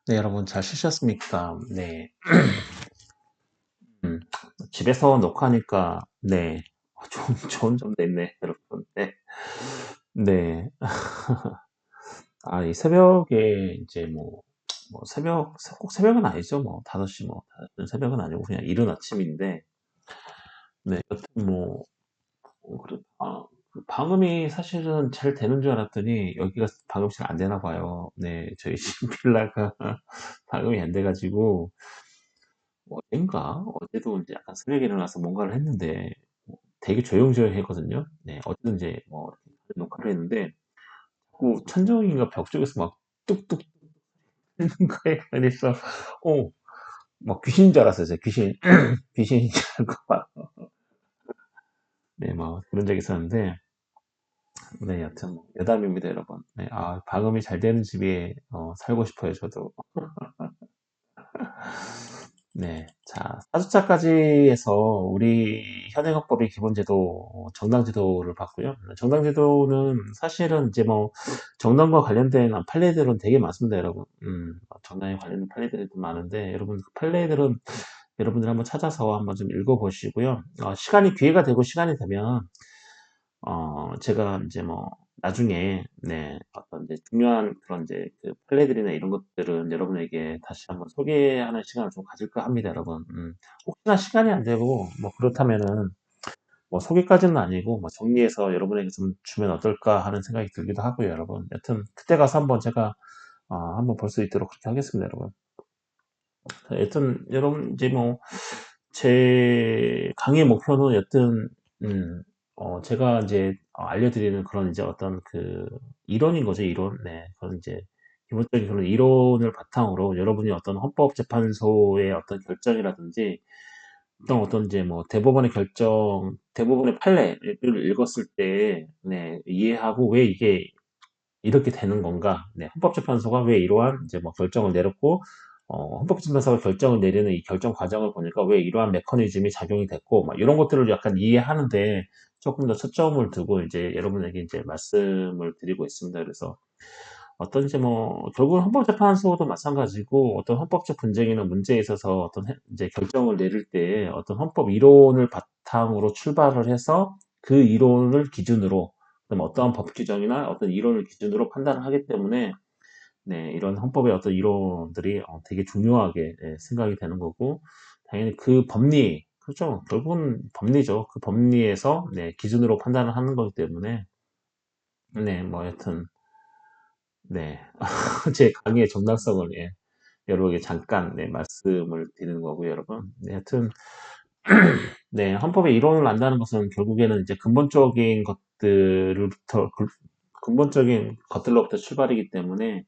네, 여러분 잘 쉬셨습니까? 네. 음, 집에서 녹화하니까, 네. 좋은 점도 있네, 여러분. 네. 네. 이 새벽에 이제 꼭 새벽은 아니죠. 뭐, 5시 새벽은 아니고 그냥 이른 아침인데, 네. 여튼 그 방음이 사실은 잘 되는 줄 알았더니 여기가 방음이 잘 안 되나 봐요. 네. 저희 집 빌라가 방음이 안 돼가지고, 어제도 이제 약간 새벽에 일어나서 뭔가를 했는데 되게 조용조용했거든요. 네, 어제도 이제 녹화를 했는데 자꾸 천정인가 벽 쪽에서 막 뚝뚝 뜨는 거에 그래서 어, 막 귀신인 줄 알았어요. 제가 귀신인 줄 알고 막 네, 막 그런 적이 있었는데 네, 여튼 여담입니다, 여러분. 네, 방음이 잘 되는 집에 살고 싶어요, 저도. 네. 자, 사주차까지 해서 우리 현행헌법의 기본제도, 정당제도를 봤고요. 정당제도는 사실은 이제 정당과 관련된 판례들은 되게 많습니다, 여러분. 정당에 관련된 판례들이 좀 많은데, 여러분, 그 판례들은 여러분들 한번 찾아서 한번 좀 읽어보시고요. 기회가 되고 시간이 되면, 제가 이제 나중에, 네, 어떤 이제 중요한 그런 이제 그 판례들이나 이런 것들은 여러분에게 다시 한번 소개하는 시간을 좀 가질까 합니다, 여러분. 혹시나 시간이 안 되고, 그렇다면은, 소개까지는 아니고, 정리해서 여러분에게 좀 주면 어떨까 하는 생각이 들기도 하고요, 여러분. 여튼, 그때 가서 한번 제가, 한번 볼 수 있도록 그렇게 하겠습니다, 여러분. 자, 여튼, 여러분, 이제 제 강의 목표는 여튼 제가 이제 알려드리는 그런 이제 어떤 그 이론인 거죠, 이론. 네, 그런 이제 기본적인 그런 이론을 바탕으로 여러분이 어떤 헌법재판소의 어떤 결정이라든지 어떤 이제 대법원의 결정, 대법원의 판례를 읽었을 때, 네, 이해하고 왜 이게 이렇게 되는 건가? 네, 헌법재판소가 왜 이러한 이제 결정을 내렸고, 헌법재판소가 결정을 내리는 이 결정 과정을 보니까 왜 이러한 메커니즘이 작용이 됐고, 이런 것들을 약간 이해하는데 조금 더 초점을 두고 이제 여러분에게 이제 말씀을 드리고 있습니다. 그래서 어떤 이제 결국은 헌법재판소도 마찬가지고 어떤 헌법적 분쟁이나 문제에 있어서 이제 결정을 내릴 때 어떤 헌법 이론을 바탕으로 출발을 해서 그 이론을 기준으로 그럼 어떠한 법 규정이나 어떤 이론을 기준으로 판단을 하기 때문에 네, 이런 헌법의 어떤 이론들이 되게 중요하게 생각이 되는 거고 당연히 그 법리 그렇죠. 결국은 법리죠. 그 법리에서 네, 기준으로 판단을 하는 거기 때문에 네, 여튼 네, 제 강의의 정당성을 여러분에게 잠깐 네, 말씀을 드리는 거고요, 여러분. 네, 여튼 네, 헌법의 이론을 안다는 것은 결국에는 이제 근본적인 것들로부터 출발이기 때문에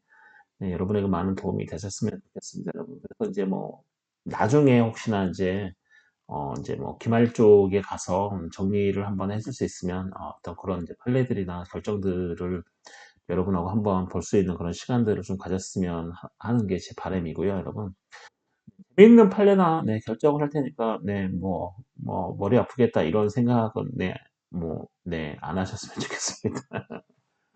네, 여러분에게 많은 도움이 되셨으면 좋겠습니다, 여러분. 그래서 이제 나중에 혹시나 이제 기말 쪽에 가서 정리를 한번 해줄 수 있으면 어떤 그런 이제 판례들이나 결정들을 여러분하고 한번 볼 수 있는 그런 시간들을 좀 가졌으면 하는 게 제 바람이고요, 여러분. 재미있는 판례나 네, 결정을 할 테니까 네, 머리 아프겠다 이런 생각은 네, 네, 안 하셨으면 좋겠습니다.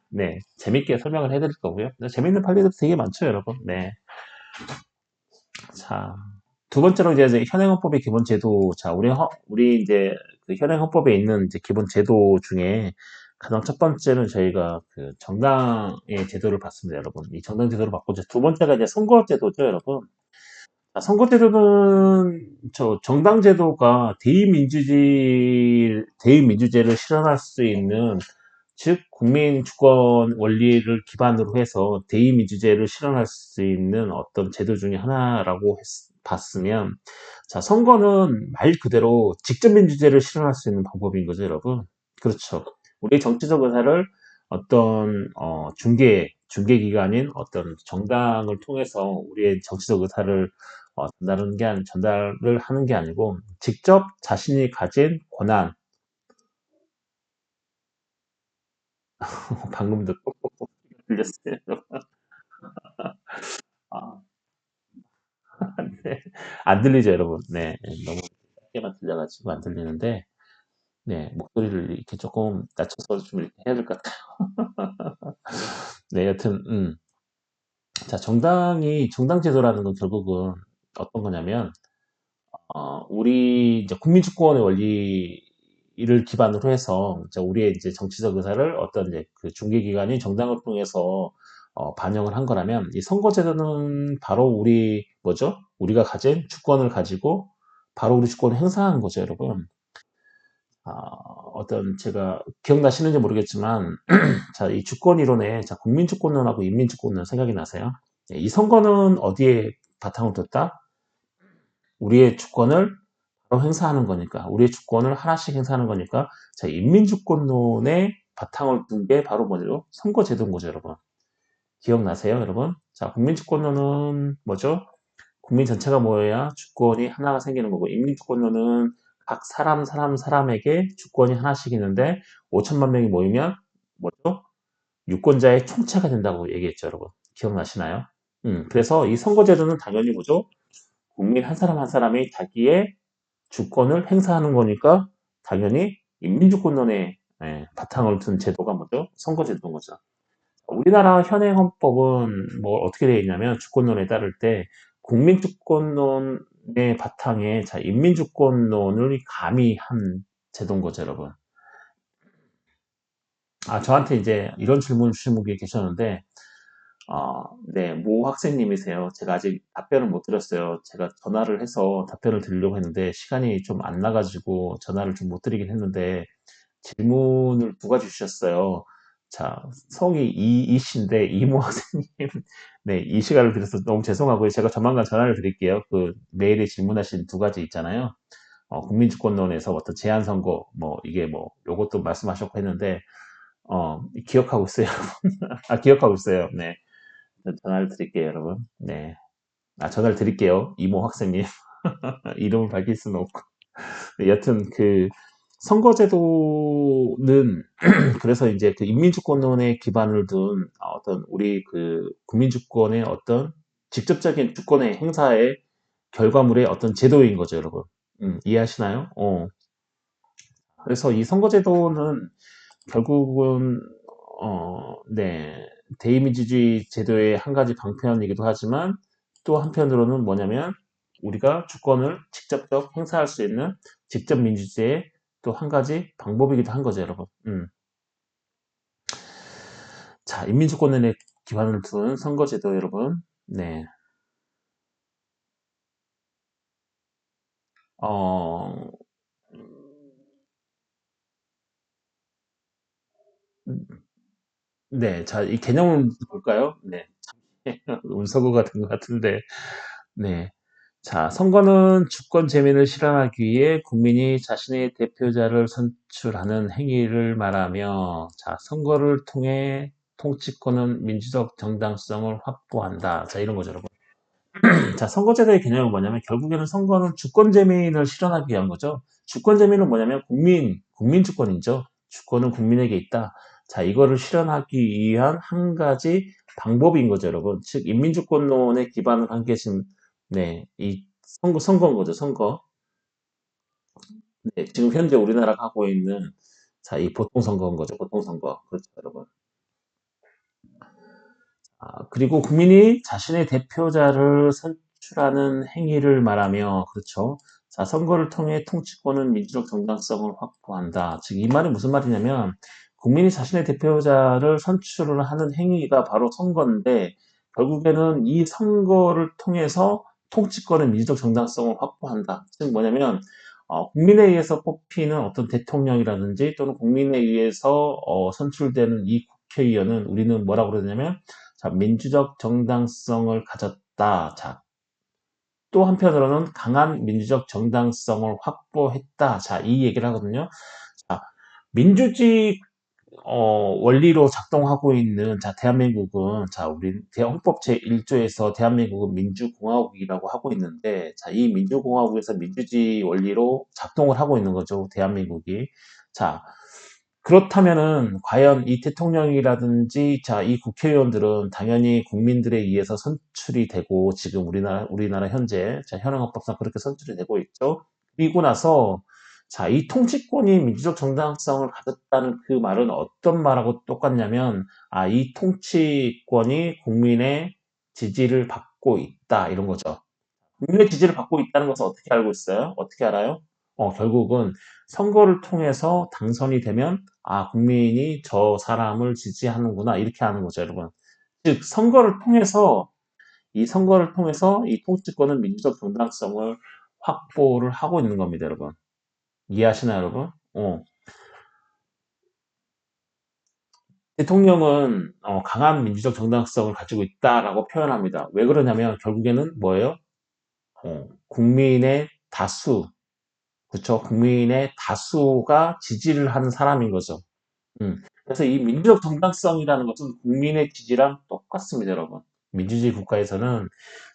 네, 재밌게 설명을 해드릴 거고요. 네, 재밌는 판례도 되게 많죠, 여러분. 네. 자, 두 번째로 이제 현행헌법의 기본 제도. 자, 우리 이제 그 현행헌법에 있는 이제 기본 제도 중에 가장 첫 번째는 저희가 그 정당의 제도를 봤습니다, 여러분. 이 정당 제도를 봤고, 이제 두 번째가 이제 선거 제도죠, 여러분. 자, 선거 제도는 저 정당 제도가 대의민주제를 실현할 수 있는 즉 국민 주권 원리를 기반으로 해서 대의민주제를 실현할 수 있는 어떤 제도 중에 하나라고 봤으면 자 선거는 말 그대로 직접 민주제를 실현할 수 있는 방법인 거죠, 여러분. 그렇죠. 우리 정치적 의사를 어떤 중개기관인 어떤 정당을 통해서 우리의 정치적 의사를 전달을 하는 게 아니고 직접 자신이 가진 권한 방금도 똑똑똑 들렸어요. 아, 네. 안 들리죠, 여러분? 네, 너무 짧게만 들려가지고 안 들리는데, 네, 목소리를 이렇게 조금 낮춰서 좀 이렇게 해야 될 것 같아요. 네, 여튼, 자, 정당 제도라는 건 결국은 어떤 거냐면, 우리 이제 국민주권의 원리를 기반으로 해서, 이제 우리의 이제 정치적 의사를 어떤 이제 그 중개기관인 정당을 통해서 반영을 한 거라면, 이 선거제도는 바로 우리, 뭐죠? 우리가 가진 주권을 가지고 바로 우리 주권을 행사한 거죠, 여러분. 아, 어떤 제가 기억나시는지 모르겠지만, 자, 이 주권 이론에 자, 국민주권론하고 인민주권론 생각이 나세요? 네, 이 선거는 어디에 바탕을 뒀다? 우리의 주권을 바로 행사하는 거니까, 우리의 주권을 하나씩 행사하는 거니까, 자, 인민주권론에 바탕을 둔 게 바로 뭐죠? 선거제도인 거죠, 여러분. 기억나세요, 여러분? 자, 국민주권론은 뭐죠? 국민 전체가 모여야 주권이 하나가 생기는 거고, 인민주권론은 각 사람에게 주권이 하나씩 있는데 5천만 명이 모이면 뭐죠? 유권자의 총체가 된다고 얘기했죠, 여러분. 기억나시나요? 그래서 이 선거제도는 당연히 뭐죠? 국민 한 사람 한 사람이 자기의 주권을 행사하는 거니까 당연히 인민주권론에 바탕을 둔 제도가 뭐죠? 선거제도인 거죠. 우리나라 현행 헌법은 뭐 어떻게 되어 있냐면 주권론에 따를 때 국민주권론의 바탕에 자 인민주권론을 가미한 제도인 거죠, 여러분. 저한테 이제 이런 질문 주신 분이 계셨는데, 네, 모 학생님이세요. 제가 아직 답변을 못 드렸어요. 제가 전화를 해서 답변을 드리려고 했는데 시간이 좀 안 나가지고 전화를 좀 못 드리긴 했는데 질문을 두 가지 주셨어요. 자, 성이 이씨인데 이모 학생님, 네, 이 시간을 드려서 너무 죄송하고요. 제가 조만간 전화를 드릴게요. 그 메일에 질문하신 두 가지 있잖아요. 국민주권론에서 어떤 제한선거, 뭐 이게 뭐 요것도 말씀하셨고 했는데 기억하고 있어요. 기억하고 있어요. 네, 전화를 드릴게요, 여러분. 네, 전화를 드릴게요. 이모 학생님. 이름을 밝힐 수는 없고. 네, 여튼 그 선거제도는 그래서 이제 그 인민주권론에 기반을 둔 어떤 우리 그 국민주권의 어떤 직접적인 주권의 행사의 결과물의 어떤 제도인 거죠, 여러분. 이해하시나요? 그래서 이 선거제도는 결국은 네, 대의민주주의 제도의 한 가지 방편이기도 하지만 또 한편으로는 뭐냐면 우리가 주권을 직접적 행사할 수 있는 직접 민주주의의 또 한 가지 방법이기도 한 거죠, 여러분. 자, 인민주권론에 기반을 둔 선거제도, 여러분. 네, 어, 네, 자, 이 개념을 볼까요? 네, 운서구가 된 것 같은데, 네. 자, 선거는 주권 재민을 실현하기 위해 국민이 자신의 대표자를 선출하는 행위를 말하며, 자, 선거를 통해 통치권은 민주적 정당성을 확보한다. 자, 이런 거죠, 여러분. 자, 선거제도의 개념은 뭐냐면, 결국에는 선거는 주권 재민을 실현하기 위한 거죠. 주권 재민은 뭐냐면, 국민 주권이죠. 주권은 국민에게 있다. 자, 이거를 실현하기 위한 한 가지 방법인 거죠, 여러분. 즉, 인민주권론에 기반을 한 게 지금, 네, 이 선거인 거죠, 선거. 네, 지금 현재 우리나라가 하고 있는, 자, 이 보통선거인 거죠, 보통선거. 그렇죠, 여러분. 그리고 국민이 자신의 대표자를 선출하는 행위를 말하며, 그렇죠. 자, 선거를 통해 통치권은 민주적 정당성을 확보한다. 즉, 이 말이 무슨 말이냐면, 국민이 자신의 대표자를 선출을 하는 행위가 바로 선거인데, 결국에는 이 선거를 통해서 통치권의 민주적 정당성을 확보한다. 즉, 뭐냐면, 국민에 의해서 뽑히는 어떤 대통령이라든지 또는 국민에 의해서 선출되는 이 국회의원은 우리는 뭐라고 그러냐면, 자, 민주적 정당성을 가졌다. 자, 또 한편으로는 강한 민주적 정당성을 확보했다. 자, 이 얘기를 하거든요. 자, 민주주의 원리로 작동하고 있는 자 대한민국은 자 우리 헌법 제1조에서 대한민국은 민주공화국이라고 하고 있는데 자 이 민주공화국에서 민주주의 원리로 작동을 하고 있는 거죠 대한민국이 자 그렇다면은 과연 이 대통령이라든지 자 이 국회의원들은 당연히 국민들에 의해서 선출이 되고 지금 우리나라 현재 자 현행 헌법상 그렇게 선출이 되고 있죠. 그리고 나서 자 이 통치권이 민주적 정당성을 가졌다는 그 말은 어떤 말하고 똑같냐면 이 통치권이 국민의 지지를 받고 있다 이런 거죠. 국민의 지지를 받고 있다는 것을 어떻게 알고 있어요? 어떻게 알아요? 결국은 선거를 통해서 당선이 되면 국민이 저 사람을 지지하는구나 이렇게 하는 거죠, 여러분. 즉 선거를 통해서 이 통치권은 민주적 정당성을 확보를 하고 있는 겁니다, 여러분. 이해하시나요, 여러분? 대통령은 강한 민주적 정당성을 가지고 있다라고 표현합니다. 왜 그러냐면 결국에는 뭐예요? 국민의 다수, 그렇죠? 국민의 다수가 지지를 하는 사람인 거죠. 그래서 이 민주적 정당성이라는 것은 국민의 지지랑 똑같습니다, 여러분. 민주주의 국가에서는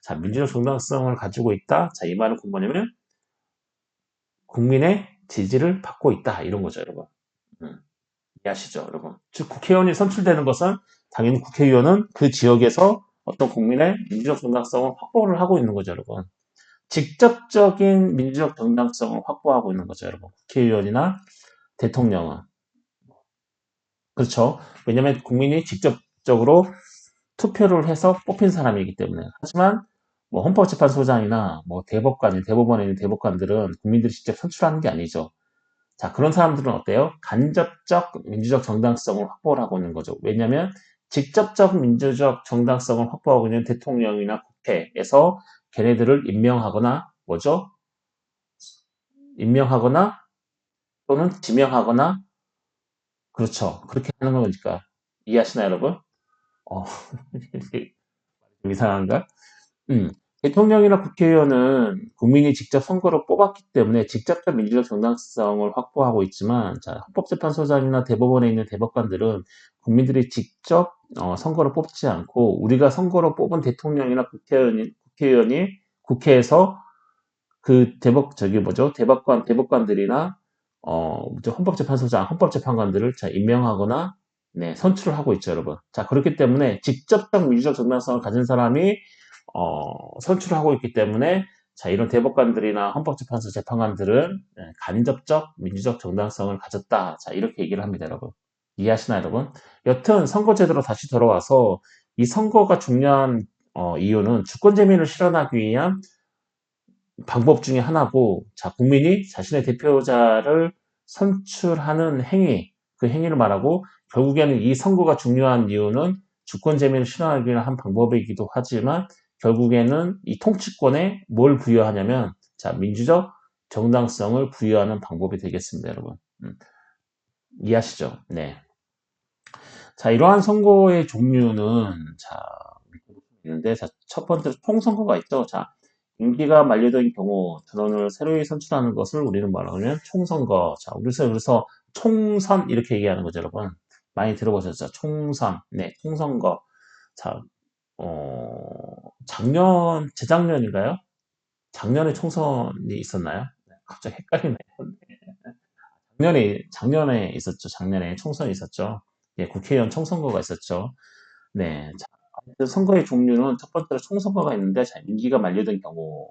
자, 민주적 정당성을 가지고 있다. 자, 이 말은 뭐냐면 국민의 지지를 받고 있다 이런 거죠, 여러분. 음, 이해하시죠, 여러분? 즉 국회의원이 선출되는 것은 당연히 국회의원은 그 지역에서 어떤 국민의 민주적 정당성을 확보를 하고 있는 거죠, 여러분. 직접적인 민주적 정당성을 확보하고 있는 거죠, 여러분. 국회의원이나 대통령은. 그렇죠. 왜냐하면 국민이 직접적으로 투표를 해서 뽑힌 사람이기 때문에. 하지만 뭐 헌법재판소장이나 뭐 대법원에 있는 대법관들은 국민들이 직접 선출하는 게 아니죠. 자, 그런 사람들은 어때요? 간접적 민주적 정당성을 확보를 하고 있는 거죠. 왜냐하면 직접적 민주적 정당성을 확보하고 있는 대통령이나 국회에서 걔네들을 뭐죠? 임명하거나 또는 지명하거나 그렇죠. 그렇게 하는 거니까. 이해하시나요, 여러분? 어, 좀 이상한가? 음, 대통령이나 국회의원은 국민이 직접 선거로 뽑았기 때문에 직접적 민주적 정당성을 확보하고 있지만, 자, 헌법재판소장이나 대법원에 있는 대법관들은 국민들이 직접 선거로 뽑지 않고 우리가 선거로 뽑은 대통령이나 국회의원이 국회에서 그 대법관들이나 헌법재판소장, 헌법재판관들을 자, 임명하거나 네, 선출을 하고 있죠, 여러분. 자, 그렇기 때문에 직접적 민주적 정당성을 가진 사람이 선출을 하고 있기 때문에 자, 이런 대법관들이나 헌법재판소 재판관들은 간접적 민주적 정당성을 가졌다. 자, 이렇게 얘기를 합니다, 여러분. 이해하시나요, 여러분? 여튼 선거제도로 다시 돌아와서 이 선거가 중요한 이유는 주권재민을 실현하기 위한 방법 중에 하나고, 자, 국민이 자신의 대표자를 선출하는 행위, 그 행위를 말하고, 결국에는 이 선거가 중요한 이유는 주권 재민을 실현하기 위한 한 방법이기도 하지만, 결국에는 이 통치권에 뭘 부여하냐면, 자, 민주적 정당성을 부여하는 방법이 되겠습니다, 여러분. 이해하시죠? 네. 자, 이러한 선거의 종류는, 자, 있는데, 자, 첫 번째로 총선거가 있죠. 자, 임기가 만료된 경우 전원을 새로이 선출하는 것을 우리는 뭐라고 하면 총선거. 자, 그래서 총선 이렇게 얘기하는 거죠, 여러분. 많이 들어보셨죠? 총선. 네, 총선거. 자, 재작년인가요? 작년에 총선이 있었나요? 네, 갑자기 헷갈리네요. 작년에 있었죠. 작년에 총선이 있었죠. 예, 국회의원 총선거가 있었죠. 네. 자, 선거의 종류는 첫 번째로 총선거가 있는데, 자, 임기가 만료된 경우.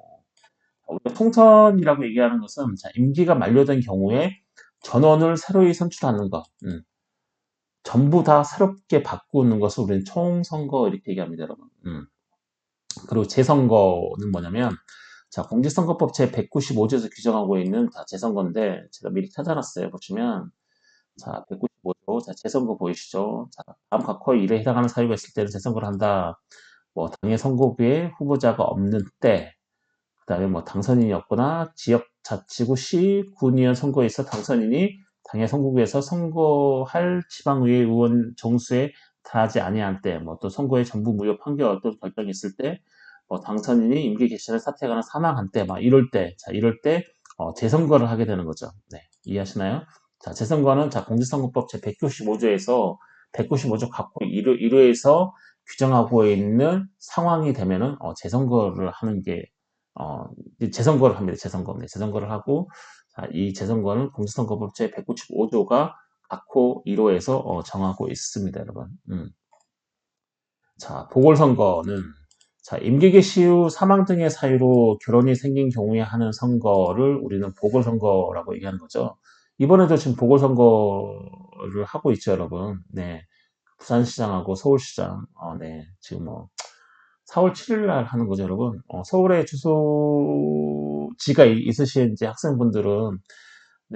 우리가 총선이라고 얘기하는 것은 자, 임기가 만료된 경우에 전원을 새로이 선출하는 것, 전부 다 새롭게 바꾸는 것을 우리는 총선거 이렇게 얘기합니다, 여러분. 그리고 재선거는 뭐냐면 자, 공직선거법 제195조에서 규정하고 있는 자, 재선거인데 제가 미리 찾아놨어요. 보시면 자, 195조 자, 재선거 보이시죠? 자, 다음 각 일에 해당하는 사유가 있을 때는 재선거를 한다. 뭐 당의 선거구에 후보자가 없는 때 그다음에 뭐 당선인이 없거나 지역 자치구 시 군의원 선거에 있어 당선인이 당의 선거구에서 선거할 지방의회 의원 정수에 달하지 아니한 때, 뭐 또 선거의 전부 무효 판결 또는 결정이 있을 때, 뭐 당선인이 임기 개시를 사퇴하거나 사망한 때, 막 이럴 때 재선거를 하게 되는 거죠. 네, 이해하시나요? 자, 재선거는 자 공직선거법 제 195조에서 195조 각호 1호에서 규정하고 있는 상황이 되면은 재선거를 하는 게 재선거를 합니다. 재선거. 네, 재선거를 하고, 자, 이 재선거는 공직선거법 제 195조가 각호 1호에서 정하고 있습니다, 여러분. 자, 보궐선거는, 자, 임기 개시 후 사망 등의 사유로 결혼이 생긴 경우에 하는 선거를 우리는 보궐선거라고 얘기하는 거죠. 이번에도 지금 보궐선거를 하고 있죠, 여러분. 네. 부산시장하고 서울시장, 네. 지금 뭐, 4월 7일 날 하는 거죠, 여러분. 서울에 주소지가 있으신 이제 학생분들은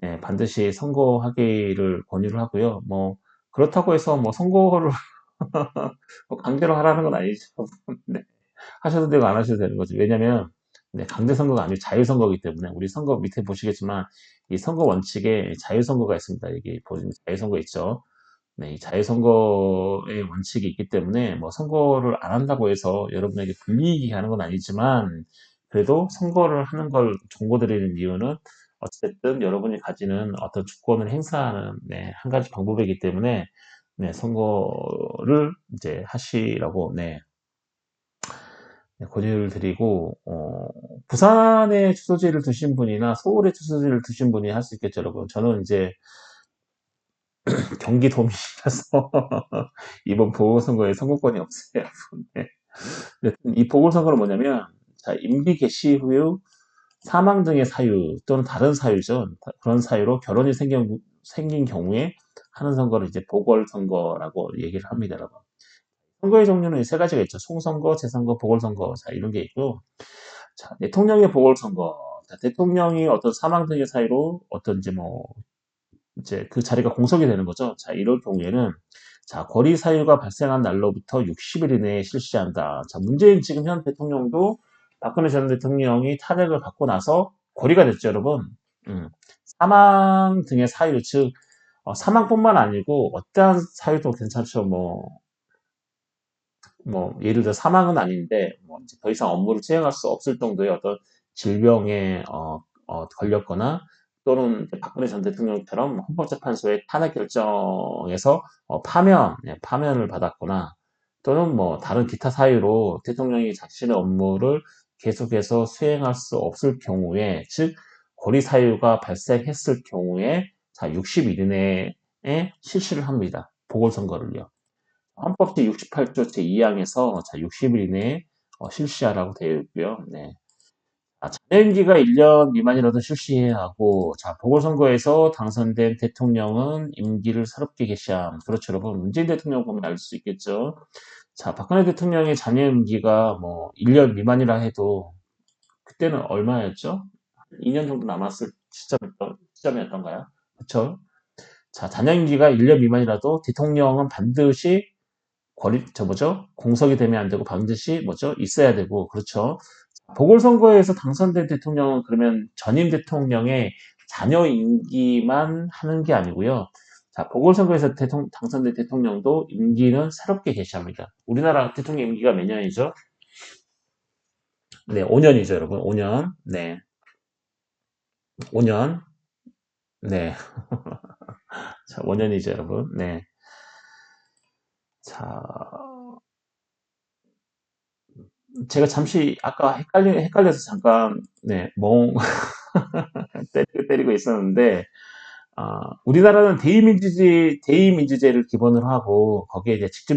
네, 반드시 선거하기를 권유를 하고요. 뭐 그렇다고 해서 뭐 선거를 뭐 강제로 하라는 건 아니죠. 네, 하셔도 되고 안 하셔도 되는 거죠. 왜냐면 네, 강제 선거가 아니고 자유 선거이기 때문에 우리 선거 밑에 보시겠지만 이 선거 원칙에 자유 선거가 있습니다. 여기 보시면 자유 선거 있죠. 네, 이 자유선거의 원칙이 있기 때문에 뭐 선거를 안 한다고 해서 여러분에게 불이익이 가는 건 아니지만 그래도 선거를 하는 걸 정보드리는 이유는 어쨌든 여러분이 가지는 어떤 주권을 행사하는 네, 한 가지 방법이기 때문에 네, 선거를 이제 하시라고 네, 네, 권유를 드리고 부산에 주소지를 두신 분이나 서울에 주소지를 두신 분이 할 수 있겠죠, 여러분. 저는 이제 경기도민이라서 이번 보궐선거에 선거권이 없어요. 네. 이 보궐선거는 뭐냐면 자, 임기 개시 후 사망 등의 사유 또는 다른 사유죠. 그런 사유로 결혼이 생긴 경우에 하는 선거를 이제 보궐선거라고 얘기를 합니다, 여러분. 선거의 종류는 세 가지가 있죠. 총선거, 재선거, 보궐선거. 자, 이런 게 있고, 자, 대통령의 보궐선거. 자, 대통령이 어떤 사망 등의 사유로 어떤 이제 그 자리가 공석이 되는 거죠. 자, 이럴 경우에는 자, 거리 사유가 발생한 날로부터 60일 이내에 실시한다. 자, 문재인 지금 현 대통령도 박근혜 전 대통령이 탄핵을 받고 나서 거리가 됐죠, 여러분. 음, 사망 등의 사유, 즉 사망뿐만 아니고 어떠한 사유도 괜찮죠. 뭐 예를 들어 사망은 아닌데 뭐 이제 더 이상 업무를 수행할 수 없을 정도의 어떤 질병에 걸렸거나 또는 박근혜 전 대통령처럼 헌법재판소의 탄핵 결정에서 파면을 받았거나 또는 뭐 다른 기타 사유로 대통령이 자신의 업무를 계속해서 수행할 수 없을 경우에 즉 고리 사유가 발생했을 경우에 자 60일 이내에 실시를 합니다. 보궐선거를요. 헌법 제68조 제2항에서 자, 60일 이내에 실시하라고 되어 있고요. 네. 자임기가 1년 미만이라도 실시해야 하고, 자, 보궐선거에서 당선된 대통령은 임기를 새롭게 개시함. 그렇죠, 여러분. 문재인 대통령 보면 알 수 있겠죠. 자, 박근혜 대통령의 잔여 임기가 뭐 1년 미만이라 해도 그때는 얼마였죠? 2년 정도 남았을 시점이었던가요? 그렇죠? 자, 잔여 임기가 1년 미만이라도 대통령은 반드시 공석이 되면 안 되고 반드시 있어야 되고, 그렇죠. 보궐선거에서 당선된 대통령은 그러면 전임 대통령의 자녀 임기만 하는 게 아니고요. 자, 보궐선거에서 당선된 대통령도 임기는 새롭게 개시합니다. 우리나라 대통령 임기가 몇 년이죠? 네, 5년이죠, 여러분. 5년. 네, 5년. 네, 자, 5년이죠, 여러분. 네. 자, 제가 잠시 아까 헷갈려서 잠깐, 네, 때리고 있었는데, 우리나라는 대의민주제를 기본으로 하고, 거기에 이제 직접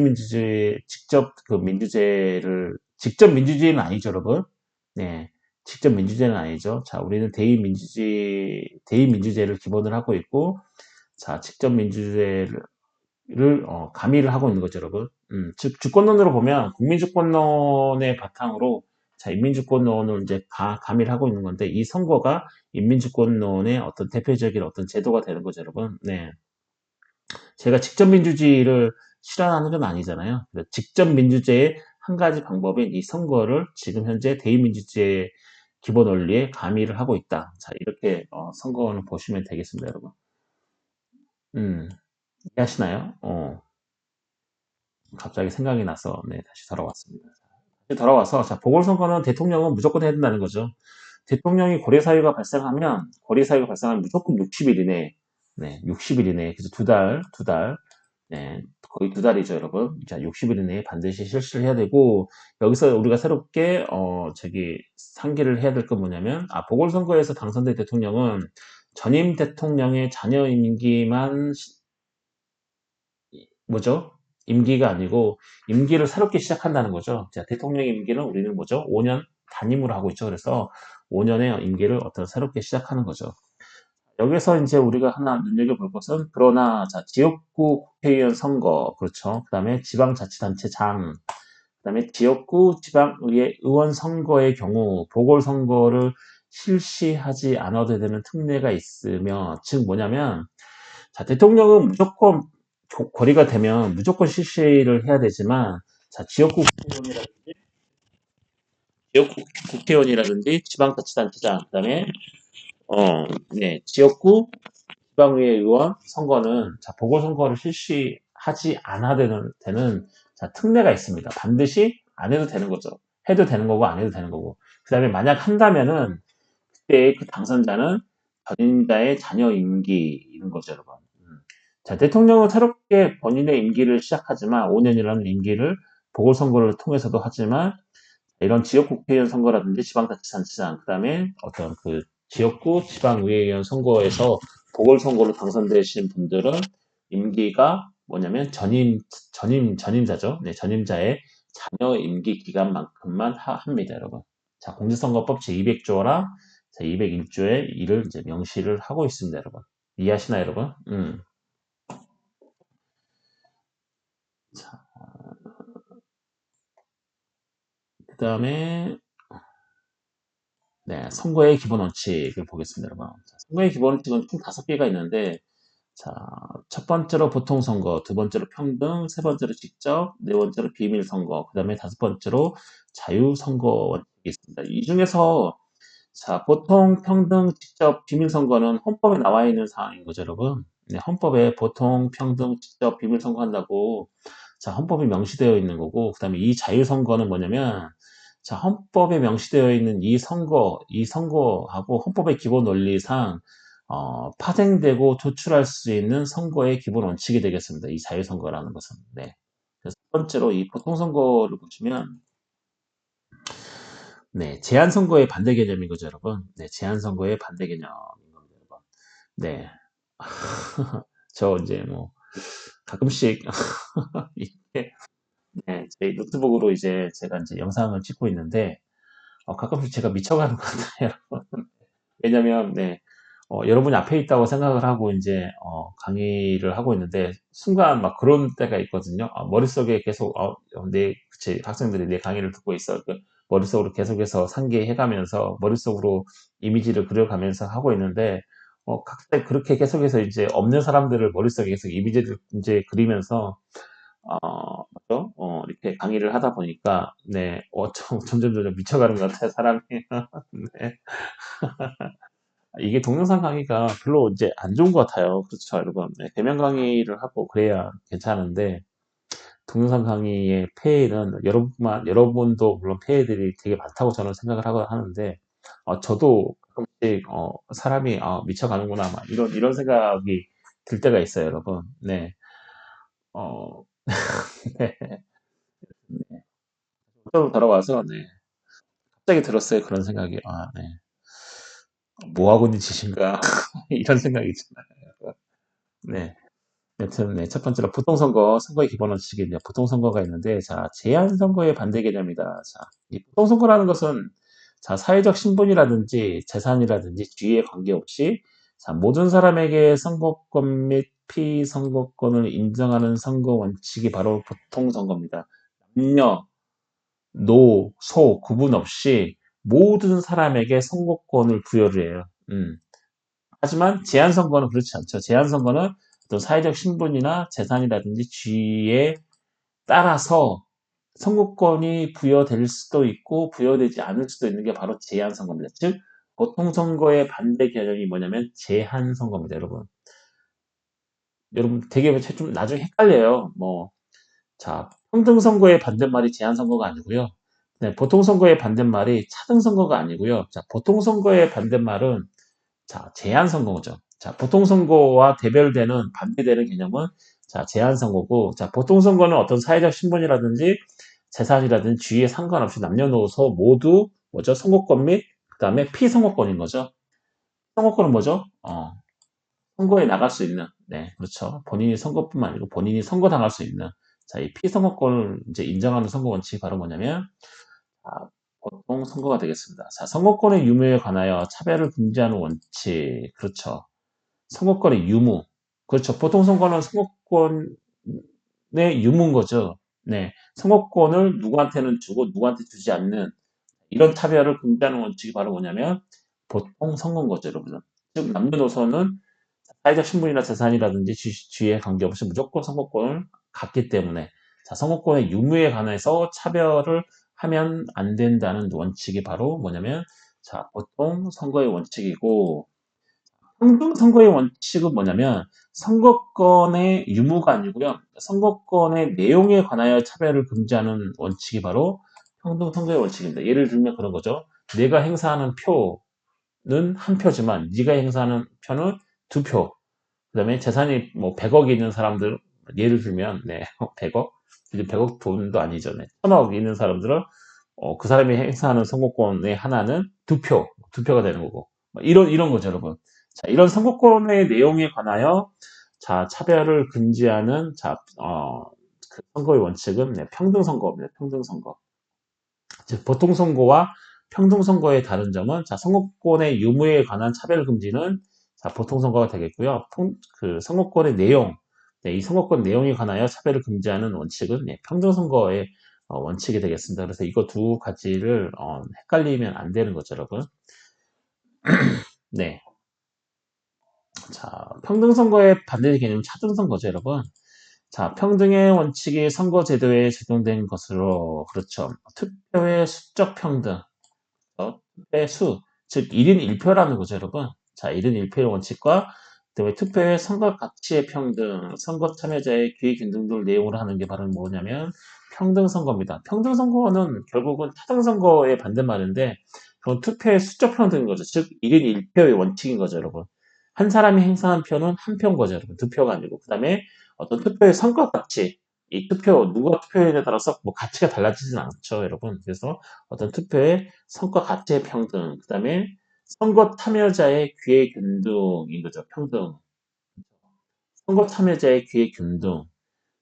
민주주의는 아니죠, 여러분. 네. 직접 민주제는 아니죠. 자, 우리는 대의민주제를 기본으로 하고 있고, 자, 직접 민주주의를 가미를 하고 있는 거죠, 여러분. 즉, 주권론으로 보면, 국민주권론의 바탕으로, 자, 인민주권론을 이제 가미를 하고 있는 건데, 이 선거가 인민주권론의 어떤 대표적인 어떤 제도가 되는 거죠, 여러분. 네. 제가 직접 민주주의를 실현하는 건 아니잖아요. 직접 민주제의 한 가지 방법인 이 선거를 지금 현재 대의민주주의의 기본 원리에 가미를 하고 있다. 자, 이렇게 선거는 보시면 되겠습니다, 여러분. 이해하시나요? 갑자기 생각이 나서 네, 다시 돌아왔습니다. 다시 돌아와서 자, 보궐선거는 대통령은 무조건 해야 된다는 거죠. 대통령이 고리 사유가 발생하면 무조건 60일 이내, 네, 60일 이내, 그래서 두 달, 네, 거의 두 달이죠, 여러분. 자, 60일 이내에 반드시 실시를 해야 되고, 여기서 우리가 새롭게, 상기를 해야 될 건 뭐냐면, 보궐선거에서 당선된 대통령은 전임 대통령의 자녀 임기만, 뭐죠? 임기가 아니고, 임기를 새롭게 시작한다는 거죠. 자, 대통령 임기는 우리는 뭐죠? 5년 단임으로 하고 있죠. 그래서 5년의 임기를 새롭게 시작하는 거죠. 여기서 이제 우리가 하나 눈여겨볼 것은 그러나 자 지역구 국회의원 선거 그렇죠. 그다음에 지방자치단체장 그다음에 지역구 지방의회 의원 선거의 경우 보궐선거를 실시하지 않아도 되는 특례가 있으며, 즉 뭐냐면, 자, 대통령은 무조건 거리가 되면 무조건 실시를 해야 되지만, 자, 지역구 국회의원이라든지 지방자치단체장, 그다음에 네, 지역구 지방의회 의원 선거는, 자, 보궐선거를 실시하지 않아야 되는 자, 특례가 있습니다. 반드시 안 해도 되는 거죠. 해도 되는 거고 안 해도 되는 거고. 그다음에 만약 한다면은 그때 그 당선자는 전임자의 자녀 임기인 거죠, 여러분. 자, 대통령은 새롭게 본인의 임기를 시작하지만 5년이라는 임기를 보궐선거를 통해서도 하지만, 이런 지역 국회의원 선거라든지 지방자치단체장, 그다음에 어떤 그 지역구 지방의회의원 선거에서 보궐선거로 당선되신 분들은 임기가 뭐냐면 전임자죠. 네, 전임자의 자녀 임기 기간만큼만 합니다, 여러분. 자, 공직선거법 제200조랑 제201조에 이를 이제 명시를 하고 있습니다, 여러분. 이해하시나요, 여러분? 자, 그다음에 네, 선거의 기본 원칙을 보겠습니다, 여러분. 자, 선거의 기본 원칙은 총 5개가 있는데, 자, 첫 번째로 보통선거, 두 번째로 평등, 세 번째로 직접, 네 번째로 비밀선거, 그 다음에 다섯 번째로 자유선거 원칙이 있습니다. 이 중에서, 자, 보통, 평등, 직접, 비밀선거는 헌법에 나와 있는 사항인 거죠, 여러분. 네, 헌법에 보통, 평등, 직접, 비밀선거 한다고, 자, 헌법이 명시되어 있는 거고, 그 다음에 이 자유선거는 뭐냐면, 자, 헌법에 명시되어 있는 이 선거하고 헌법의 기본 논리상 파생되고 조출할 수 있는 선거의 기본 원칙이 되겠습니다. 이 자유선거라는 것은. 네. 그래서 첫 번째로 이 보통선거를 보시면, 네, 제한선거의 반대 개념인 거죠, 여러분. 네, 제한선거의 반대 개념인 겁니다, 여러분. 네. 저 이제 뭐, 가끔씩, 이게, 네, 제 노트북으로 이제 제가 이제 영상을 찍고 있는데, 가끔씩 제가 미쳐가는 것 같아요. 왜냐면, 네, 여러분이 앞에 있다고 생각을 하고 이제, 강의를 하고 있는데, 순간 막 그런 때가 있거든요. 머릿속에 계속, 그치, 학생들이 내 강의를 듣고 있어. 그 머릿속으로 계속해서 상기해가면서, 머릿속으로 이미지를 그려가면서 하고 있는데, 각자 그렇게 계속해서 이제 없는 사람들을 머릿속에 계속 이미지를 이제 그리면서, 맞죠? 이렇게 강의를 하다 보니까, 네, 점점 미쳐가는 것 같아요, 사람이. 네. 이게 동영상 강의가 별로 이제 안 좋은 것 같아요. 그렇죠, 여러분. 네, 대면 강의를 하고 그래야 괜찮은데, 동영상 강의의 폐해는 여러분도 물론 폐해들이 되게 많다고 저는 생각을 하는데, 저도 가끔씩, 사람이, 미쳐가는구나, 막 이런 생각이 들 때가 있어요, 여러분. 네. 어, 네. 또 돌아와서, 네. 갑자기 들었어요, 그런 생각이. 네. 뭐 하고 있는 짓인가. 이런 생각이 있잖아요. 네. 여튼, 네, 첫 번째로 보통선거, 선거의 기본 원칙이 이제 보통선거가 있는데, 자, 제한선거의 반대 개념이다. 자, 이 보통선거라는 것은, 자, 사회적 신분이라든지 재산이라든지 지위에 관계없이, 자, 모든 사람에게 선거권 및 피선거권을 인정하는 선거 원칙이 바로 보통선거입니다. 남녀, 노, 소, 구분 없이 모든 사람에게 선거권을 부여를 해요. 하지만 제한선거는 그렇지 않죠. 제한선거는 어떤 사회적 신분이나 재산이라든지 지위에 따라서 선거권이 부여될 수도 있고 부여되지 않을 수도 있는 게 바로 제한선거입니다. 즉 보통선거의 반대 개념이 뭐냐면 제한선거입니다, 여러분. 여러분 되게 좀 나중에 헷갈려요. 자, 평등선거의 반대말이 제한선거가 아니고요. 네, 보통선거의 반대말이 차등선거가 아니고요. 자, 보통선거의 반대말은 자, 제한선거죠. 자, 보통선거와 대별되는, 반대되는 개념은 자, 제한선거고, 자, 보통선거는 어떤 사회적 신분이라든지 재산이라든지 주위에 상관없이 남녀노소 모두 뭐죠? 선거권 및 그다음에 피선거권인 거죠. 선거권은 뭐죠? 선거에 나갈 수 있는, 네, 그렇죠. 본인이 선거뿐만 아니고 본인이 선거당할 수 있는, 자, 이 피선거권을 이제 인정하는 선거 원칙이 바로 뭐냐면, 아, 보통 선거가 되겠습니다. 자, 선거권의 유무에 관하여 차별을 금지하는 원칙, 그렇죠. 선거권의 유무. 그렇죠. 보통 선거는 선거권의 유무인 거죠. 네, 선거권을 누구한테는 주고 누구한테 주지 않는 이런 차별을 금지하는 원칙이 바로 뭐냐면 보통 선거인 거죠, 여러분은. 즉 남녀노소는 사회적 신분이나 재산이라든지 지위에 관계없이 무조건 선거권을 갖기 때문에 자, 선거권의 유무에 관해서 차별을 하면 안 된다는 원칙이 바로 뭐냐면 자, 보통 선거의 원칙이고 평등 선거의 원칙은 뭐냐면 선거권의 유무가 아니고요. 선거권의 내용에 관하여 차별을 금지하는 원칙이 바로 평등 선거의 원칙입니다. 예를 들면 그런 거죠. 내가 행사하는 표는 한 표지만 네가 행사하는 표는 두 표. 그다음에 재산이 뭐 100억이 있는 사람들 예를 들면 네 100억 100억 돈도 아니죠. 네. 1000억 있는 사람들은 그 사람이 행사하는 선거권의 하나는 두 표가 되는 거고 뭐 이런 거죠, 여러분. 자, 이런 선거권의 내용에 관하여 자 차별을 금지하는 그 선거의 원칙은 네, 평등 선거입니다. 평등 선거. 즉 보통 선거와 평등 선거의 다른 점은 자 선거권의 유무에 관한 차별 금지는 자 보통 선거가 되겠고요. 그 선거권의 내용, 네, 이 선거권 내용에 관하여 차별을 금지하는 원칙은 네, 평등 선거의 원칙이 되겠습니다. 그래서 이거 두 가지를 헷갈리면 안 되는 거죠, 여러분. 네, 자 평등 선거의 반대 개념은 차등 선거죠, 여러분. 자 평등의 원칙이 선거 제도에 적용된 것으로 그렇죠. 투표의 수적 평등. 투표의 수, 즉 1인 1표라는 거죠, 여러분. 자, 1인 1표의 원칙과 그다음에 투표의 선거 가치의 평등, 선거 참여자의 기회 균등 등을 내용으로 하는 게 바로 뭐냐면 평등 선거입니다. 평등 선거는 결국은 타당 선거의 반대말인데 그건 투표의 수적 평등인 거죠. 즉 1인 1표의 원칙인 거죠, 여러분. 한 사람이 행사한 표는 한 표인 거죠, 여러분. 두 표가 아니고. 그다음에 어떤 투표의 선거 가치, 이 투표 누가 투표에 따라서 뭐 가치가 달라지진 않죠, 여러분. 그래서 어떤 투표의 선거 가치의 평등, 그 다음에 선거 참여자의 기회 균등인 거죠. 평등. 선거 참여자의 기회 균등.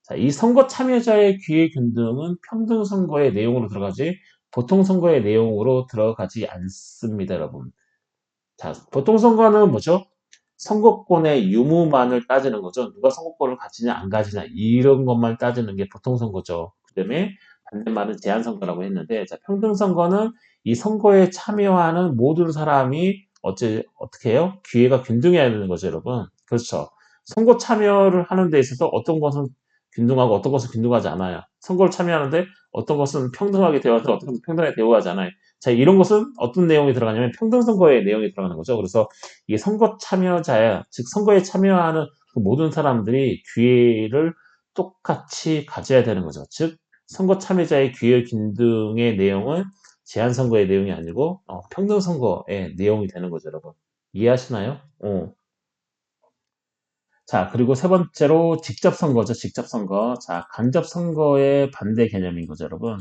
자, 이 선거 참여자의 기회 균등은 평등 선거의 내용으로 들어가지 보통 선거의 내용으로 들어가지 않습니다, 여러분. 자, 보통 선거는 뭐죠? 선거권의 유무만을 따지는 거죠. 누가 선거권을 가지냐 안 가지냐 이런 것만 따지는 게 보통 선거죠. 그다음에 반대말은 제한 선거라고 했는데 자, 평등 선거는 이 선거에 참여하는 모든 사람이 어떻게 해요? 기회가 균등해야 되는 거죠, 여러분. 그렇죠. 선거 참여를 하는 데 있어서 어떤 것은 균등하고 어떤 것은 균등하지 않아요. 선거를 참여하는데 어떤 것은 평등하게 대우하고 어떤 것은 평등하게 대우하지 않아요. 자, 이런 것은 어떤 내용이 들어가냐면 평등 선거의 내용이 들어가는 거죠. 그래서 이게 선거 참여자야, 즉 선거에 참여하는 그 모든 사람들이 기회를 똑같이 가져야 되는 거죠. 즉 선거 참여자의 기회 균등의 내용은 제한 선거의 내용이 아니고 평등 선거의 내용이 되는 거죠, 여러분. 이해하시나요? 자, 그리고 세 번째로 직접 선거죠. 직접 선거. 자, 간접 선거의 반대 개념인 거죠, 여러분.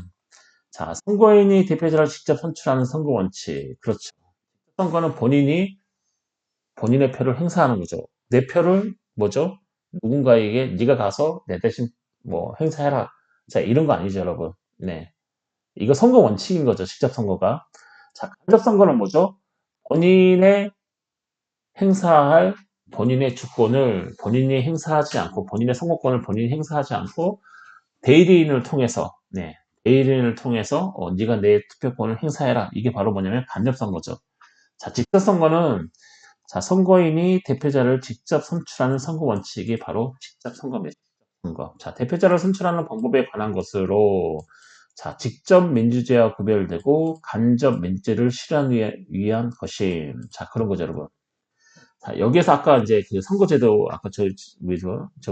자, 선거인이 대표자를 직접 선출하는 선거 원칙. 그렇죠. 선거는 본인의 표를 행사하는 거죠. 내 표를 뭐죠? 누군가에게 네가 가서 내 대신 뭐 행사해라. 자, 이런 거 아니죠, 여러분. 네. 이거 선거 원칙인 거죠. 직접 선거가. 자, 간접 선거는 뭐죠? 본인의 행사할 본인의 주권을 본인이 행사하지 않고 본인의 선거권을 본인이 행사하지 않고 대리인을 통해서 네. 대리인을 통해서 네가 내 투표권을 행사해라. 이게 바로 뭐냐면 간접 선거죠. 자, 직접 선거는 자, 선거인이 대표자를 직접 선출하는 선거 원칙이 바로 직접 선거입니다. 선거. 자, 대표자를 선출하는 방법에 관한 것으로 자, 직접 민주제와 구별되고 간접 민주제를 실현하기 위한 것임. 자, 그런 거죠, 여러분. 자, 여기에서 아까 이제 그 선거제도 아까 저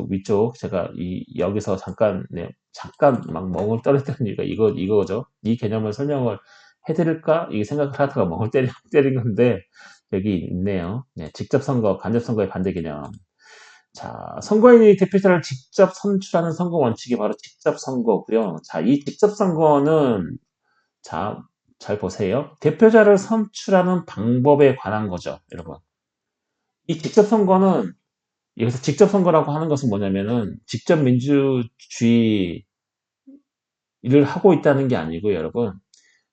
위쪽 제가 여기서 잠깐 네, 잠깐 막 멍을 때렸던 이유가 이거죠. 이 개념을 설명을 해드릴까 이 생각을 하다가 멍을 때린 건데 여기 있네요. 네, 직접 선거, 간접 선거의 반대 개념. 자, 선거인이 대표자를 직접 선출하는 선거 원칙이 바로 직접 선거고요. 자, 이 직접 선거는 자, 잘 보세요. 대표자를 선출하는 방법에 관한 거죠, 여러분. 이 직접 선거는 여기서 직접 선거라고 하는 것은 뭐냐면은 직접 민주주의를 하고 있다는 게 아니고요, 여러분.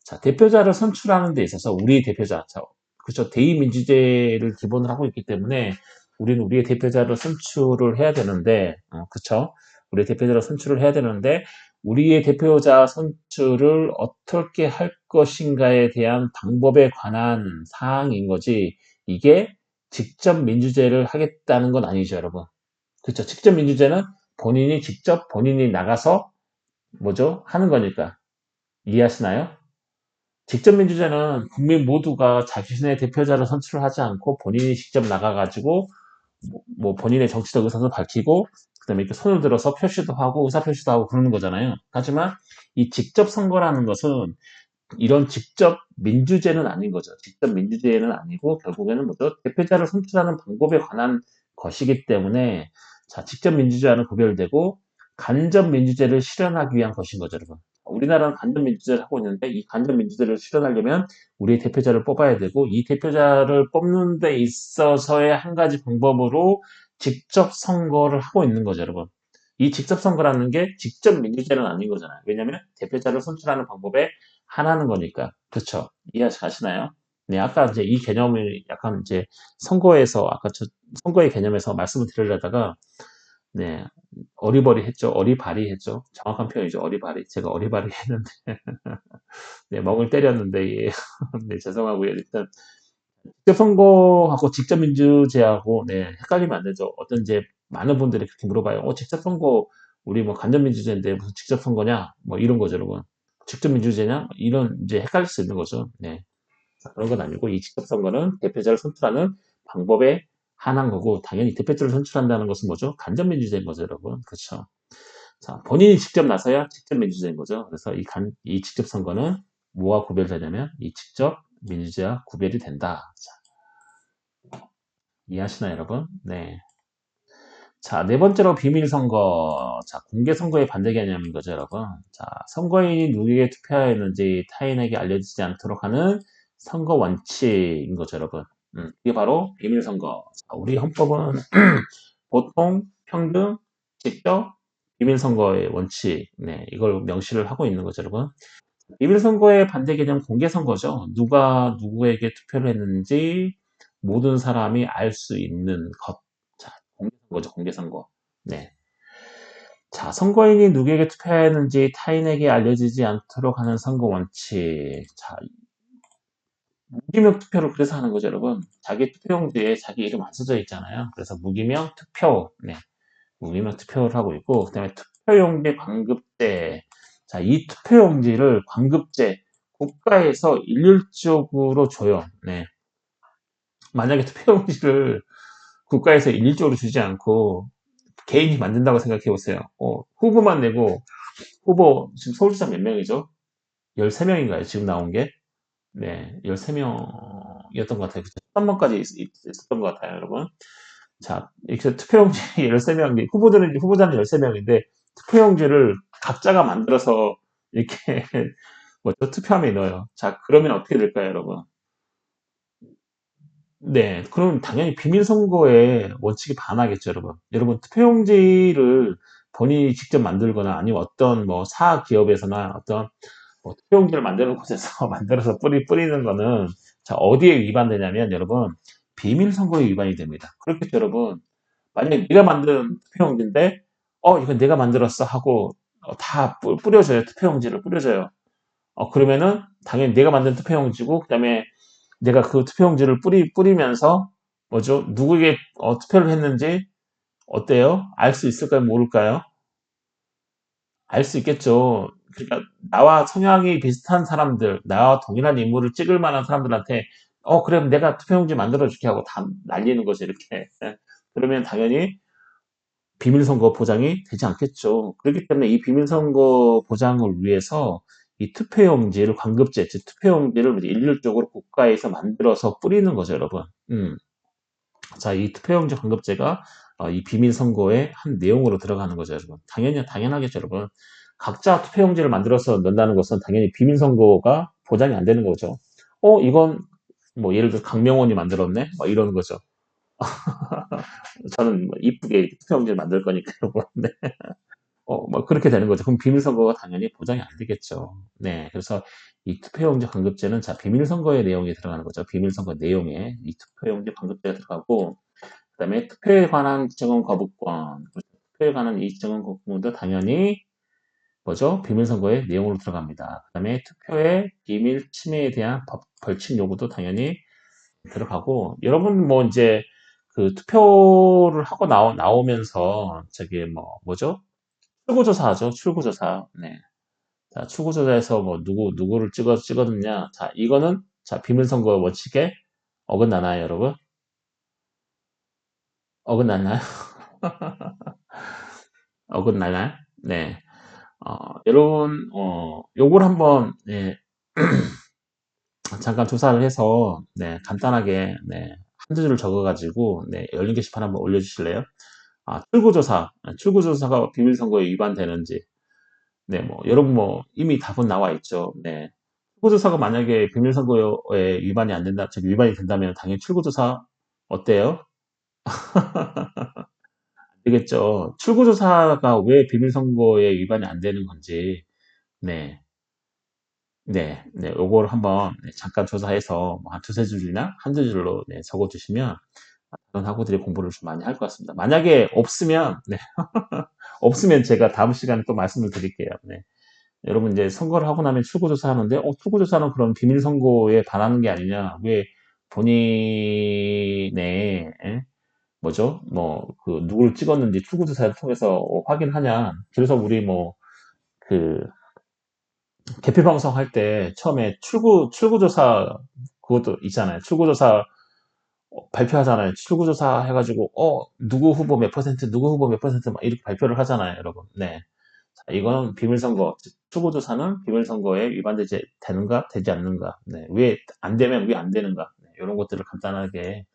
자, 대표자를 선출하는 데 있어서 우리 대표자, 자, 그렇죠. 대의민주제를 기본으로 하고 있기 때문에 우리는 우리의 대표자를 선출을 해야 되는데, 그렇죠. 우리 대표자를 선출을 해야 되는데 우리의 대표자 선출을 어떻게 할 것인가에 대한 방법에 관한 사항인 거지, 이게 직접 민주제를 하겠다는 건 아니죠, 여러분. 그렇죠. 직접 민주제는 본인이 직접 본인이 나가서 뭐죠? 하는 거니까. 이해하시나요? 직접 민주제는 국민 모두가 자신의 대표자를 선출을 하지 않고 본인이 직접 나가가지고 뭐 본인의 정치적 의사도 밝히고 그다음에 이렇게 손을 들어서 표시도 하고 의사 표시도 하고 그러는 거잖아요. 하지만 이 직접 선거라는 것은 이런 직접 민주제는 아닌 거죠. 직접 민주제는 아니고 결국에는 뭐죠? 대표자를 선출하는 방법에 관한 것이기 때문에 자, 직접 민주제와는 구별되고 간접 민주제를 실현하기 위한 것인 거죠, 여러분. 우리나라는 간접 민주제를 하고 있는데 이 간접 민주제를 실현하려면 우리의 대표자를 뽑아야 되고 이 대표자를 뽑는 데 있어서의 한 가지 방법으로 직접 선거를 하고 있는 거죠, 여러분. 이 직접 선거라는 게 직접 민주제는 아닌 거잖아요. 왜냐하면 대표자를 선출하는 방법에 하나는 거니까. 그쵸? 이해하시나요? 네, 아까 이제 이 개념을 약간 이제 선거에서, 아까 선거의 개념에서 말씀을 드리려다가, 네, 어리버리 했죠. 어리바리 했죠. 정확한 표현이죠. 어리바리. 제가 어리바리 했는데, 네, 멍을 때렸는데, 예. 네, 죄송하고요. 일단, 직접 선거하고 직접 민주제하고, 네, 헷갈리면 안 되죠. 어떤 이제 많은 분들이 그렇게 물어봐요. 직접 선거, 우리 뭐 간접 민주제인데 무슨 직접 선거냐? 뭐 이런 거죠, 여러분. 직접 민주제냐? 이런 이제 헷갈릴 수 있는 거죠. 네. 그런 건 아니고 이 직접 선거는 대표자를 선출하는 방법에 한한 거고 당연히 대표자를 선출한다는 것은 뭐죠? 간접 민주제인 거죠, 여러분. 그렇죠? 자, 본인이 직접 나서야 직접 민주제인 거죠. 그래서 이 직접 선거는 뭐와 구별되냐면 이 직접 민주제와 구별이 된다. 자, 이해하시나요, 여러분? 네. 자, 네 번째로 비밀 선거. 자, 공개 선거의 반대 개념인 거죠, 여러분. 자, 선거인이 누구에게 투표하였는지 타인에게 알려지지 않도록 하는 선거 원칙인 거죠, 여러분. 이게 바로 비밀 선거. 자, 우리 헌법은 보통, 평등, 직접, 비밀 선거의 원칙. 네, 이걸 명시를 하고 있는 거죠, 여러분. 비밀 선거의 반대 개념 공개 선거죠. 누가 누구에게 투표를 했는지 모든 사람이 알 수 있는 것. 자, 공개 선거죠, 공개 선거. 네. 자, 선거인이 누구에게 투표했는지 타인에게 알려지지 않도록 하는 선거 원칙. 자, 무기명 투표를 그래서 하는 거죠, 여러분. 자기 투표용지에 자기 이름 안 써져 있잖아요. 그래서 무기명 투표. 네. 무기명 투표를 하고 있고, 그 다음에 투표용지 광급제. 자, 이 투표용지를 광급제, 국가에서 일률적으로 줘요. 네. 만약에 투표용지를 국가에서 일률적으로 주지 않고 개인이 만든다고 생각해 보세요. 후보만 내고, 후보, 지금 서울시장 몇 명이죠? 13명인가요? 지금 나온 게? 네, 13명이었던 것 같아요. 13번까지 있었던 것 같아요, 여러분. 자, 이렇게 투표용지 13명, 후보자는 13명인데, 투표용지를 각자가 만들어서 이렇게, 뭐죠? 투표함에 넣어요. 자, 그러면 어떻게 될까요, 여러분? 네, 그럼 당연히 비밀선거에 원칙에 반하겠죠, 여러분. 여러분, 투표용지를 본인이 직접 만들거나 아니면 어떤 뭐 사기업에서나 어떤 뭐 투표용지를 만드는 곳에서 만들어서 뿌리는 거는 자, 어디에 위반되냐면 여러분, 비밀선거에 위반이 됩니다. 그렇겠죠, 여러분. 만약에 네가 만든 투표용지인데, 이건 내가 만들었어 하고 다 뿌려줘요. 투표용지를 뿌려줘요. 그러면은 당연히 내가 만든 투표용지고, 그 다음에 내가 그 투표용지를 뿌리면서 뭐죠? 누구에게 투표를 했는지 어때요? 알 수 있을까요? 모를까요? 알 수 있겠죠. 그러니까 나와 성향이 비슷한 사람들, 나와 동일한 인물을 찍을 만한 사람들한테 그럼 내가 투표용지 만들어 줄게 하고 다 날리는 거죠, 이렇게. 그러면 당연히 비밀선거 보장이 되지 않겠죠. 그렇기 때문에 이 비밀선거 보장을 위해서 이 투표용지를 광급제, 즉 투표용지를 일률적으로 국가에서 만들어서 뿌리는 거죠, 여러분. 자, 이 투표용지 광급제가 이 비밀선거의 한 내용으로 들어가는 거죠, 여러분. 당연하겠죠, 여러분. 각자 투표용지를 만들어서 넣는다는 것은 당연히 비밀선거가 보장이 안 되는 거죠. 이건 뭐 예를 들어 강명원이 만들었네? 뭐 이러는 거죠. 저는 뭐 이쁘게 투표용지를 만들 거니까, 여러분. 네. 뭐 그렇게 되는 거죠. 그럼 비밀선거가 당연히 보장이 안 되겠죠. 네. 그래서 이 투표용지 반급제는 자, 비밀선거의 내용이 들어가는 거죠. 비밀선거 내용에 이 투표용지 반급제가 들어가고, 그 다음에 투표에 관한 증언 거부권, 투표에 관한 이 증언 거부권도 당연히 뭐죠? 비밀선거의 내용으로 들어갑니다. 그 다음에 투표의 비밀 침해에 대한 벌칙 요구도 당연히 들어가고, 여러분 뭐 이제 그 투표를 하고 나오면서 저기 뭐죠? 출구조사 하죠. 출구조사. 네. 자, 출구조사에서 뭐 누구를 찍었느냐. 자, 이거는 자, 비밀선거 원칙에 어긋나나요, 여러분? 어긋나나요? 어긋나나요? 네. 여러분, 요걸 한번, 네, 잠깐 조사를 해서, 네, 간단하게, 네, 한두 줄을 적어가지고, 네, 열린 게시판 한번 올려주실래요? 출구조사가 비밀선거에 위반되는지, 네, 뭐, 여러분 뭐, 이미 답은 나와 있죠. 네. 출구조사가 만약에 비밀선거에 위반이 안 된다, 즉, 위반이 된다면 당연히 출구조사 어때요? 되겠죠. 출구조사가 왜 비밀선거에 위반이 안 되는 건지, 네, 네, 네, 요걸 한번 네, 잠깐 조사해서 뭐한 두세 줄이나 한두 줄로 네, 적어주시면 다른 학우들이 공부를 좀 많이 할 것 같습니다. 만약에 없으면, 네, 없으면 제가 다음 시간에 또 말씀을 드릴게요. 네. 여러분 이제 선거를 하고 나면 출구조사 하는데, 출구조사는 그런 비밀선거에 반하는 게 아니냐, 왜 본인의, 뭐죠? 누구를 찍었는지 출구조사를 통해서 확인하냐. 그래서 우리 그, 개표 방송 할 때 처음에 출구조사 그것도 있잖아요. 출구조사 발표하잖아요. 출구조사 해가지고, 누구 후보 몇 퍼센트, 누구 후보 몇 퍼센트 막 이렇게 발표를 하잖아요, 여러분. 네. 자, 이거는 비밀선거, 즉, 출구조사는 비밀선거에 위반되지 되는가, 되지 않는가. 네. 왜 안 되면 왜 안 되는가. 네. 이런 것들을 간단하게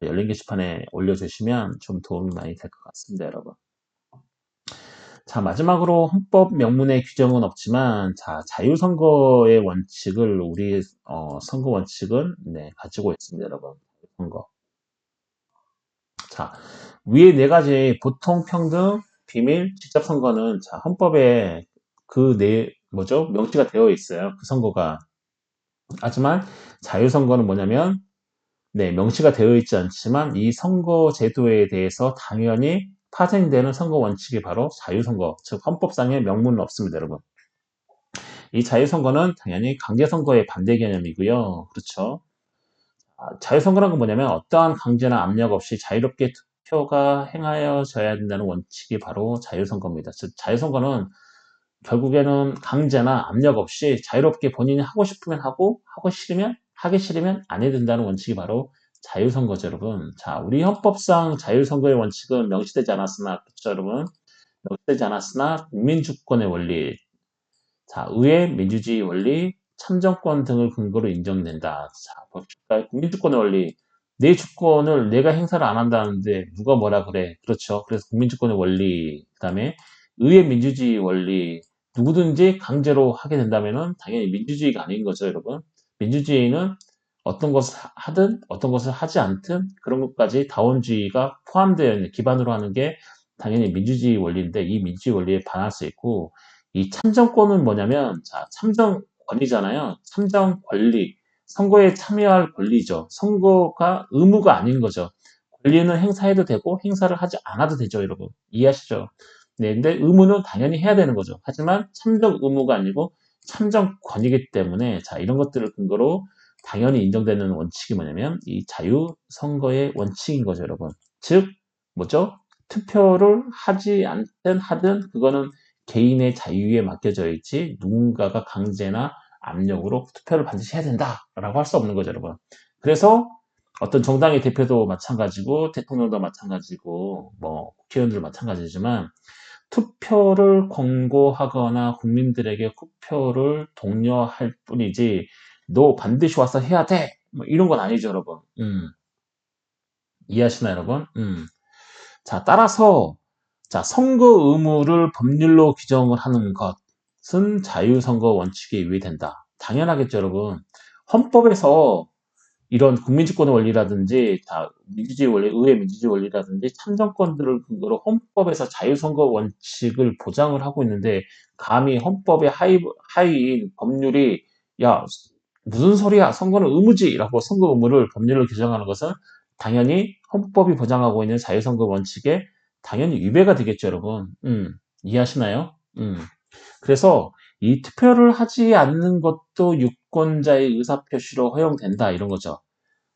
열린 게시판에 올려주시면 좀 도움이 많이 될 것 같습니다, 여러분. 자, 마지막으로 헌법 명문의 규정은 없지만, 자, 자유선거의 원칙을 우리, 선거 원칙은, 네, 가지고 있습니다, 여러분. 선거. 자, 위에 네 가지 보통, 평등, 비밀, 직접 선거는, 자, 헌법에 뭐죠? 명시가 되어 있어요. 그 선거가. 하지만 자유선거는 뭐냐면, 네, 명시가 되어 있지 않지만 이 선거 제도에 대해서 당연히 파생되는 선거 원칙이 바로 자유선거, 즉 헌법상의 명문은 없습니다, 여러분. 이 자유선거는 당연히 강제선거의 반대 개념이고요. 그렇죠. 자유선거란 건 뭐냐면 어떠한 강제나 압력 없이 자유롭게 투표가 행하여져야 된다는 원칙이 바로 자유선거입니다. 즉 자유선거는 결국에는 강제나 압력 없이 자유롭게 본인이 하고 싶으면 하고 싫으면 하기 싫으면 안 해야 된다는 원칙이 바로 자유선거죠, 여러분. 자, 우리 헌법상 자유선거의 원칙은 명시되지 않았으나, 그렇죠, 여러분? 명시되지 않았으나 국민주권의 원리, 자, 의회 민주주의 원리, 참정권 등을 근거로 인정된다. 자, 봅시다. 국민주권의 원리. 내 주권을 내가 행사를 안 한다는데 누가 뭐라 그래. 그렇죠. 그래서 국민주권의 원리, 그 다음에 의회 민주주의 원리, 누구든지 강제로 하게 된다면은 당연히 민주주의가 아닌 거죠, 여러분. 민주주의는 어떤 것을 하든 어떤 것을 하지 않든 그런 것까지 다원주의가 포함되어 있는 기반으로 하는 게 당연히 민주주의 원리인데 이 민주주의 원리에 반할 수 있고 이 참정권은 뭐냐면, 자, 참정권이잖아요. 참정 권리. 선거에 참여할 권리죠. 선거가 의무가 아닌 거죠. 권리는 행사해도 되고, 행사를 하지 않아도 되죠, 여러분. 이해하시죠? 네, 근데 의무는 당연히 해야 되는 거죠. 하지만 참정 의무가 아니고 참정권이기 때문에, 자, 이런 것들을 근거로 당연히 인정되는 원칙이 뭐냐면, 이 자유선거의 원칙인 거죠, 여러분. 즉, 뭐죠? 투표를 하지 않든 하든, 그거는 개인의 자유에 맡겨져 있지 누군가가 강제나 압력으로 투표를 반드시 해야 된다라고 할 수 없는 거죠, 여러분. 그래서 어떤 정당의 대표도 마찬가지고 대통령도 마찬가지고 뭐 국회의원들도 마찬가지지만 투표를 권고하거나 국민들에게 투표를 독려할 뿐이지 너 반드시 와서 해야 돼! 뭐 이런 건 아니죠, 여러분. 이해하시나요, 여러분? 자, 따라서 자, 선거 의무를 법률로 규정을 하는 것은 자유선거 원칙에 위배된다. 당연하겠죠, 여러분. 헌법에서 이런 국민주권의 원리라든지, 민주주의 원리, 의회 민주주의 원리라든지 참정권들을 근거로 헌법에서 자유선거 원칙을 보장을 하고 있는데, 감히 헌법의 하위인 법률이, 야, 무슨 소리야, 선거는 의무지라고 선거 의무를 법률로 규정하는 것은 당연히 헌법이 보장하고 있는 자유선거 원칙에 당연히 위배가 되겠죠, 여러분. 이해하시나요? 그래서 이 투표를 하지 않는 것도 유권자의 의사표시로 허용된다 이런 거죠.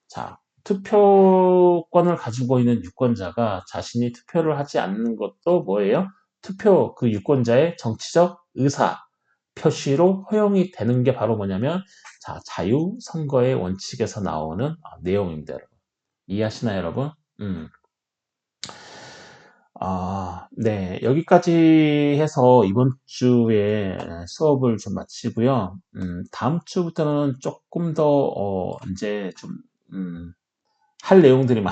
자, 투표권을 가지고 있는 유권자가 자신이 투표를 하지 않는 것도 뭐예요? 투표 그 유권자의 정치적 의사 표시로 허용이 되는 게 바로 뭐냐면 자, 자유선거의 원칙에서 나오는 내용입니다, 여러분. 이해하시나요, 여러분? 음. 네. 여기까지 해서 이번 주에 수업을 좀 마치고요. 다음 주부터는 조금 더, 이제 좀, 할 내용들이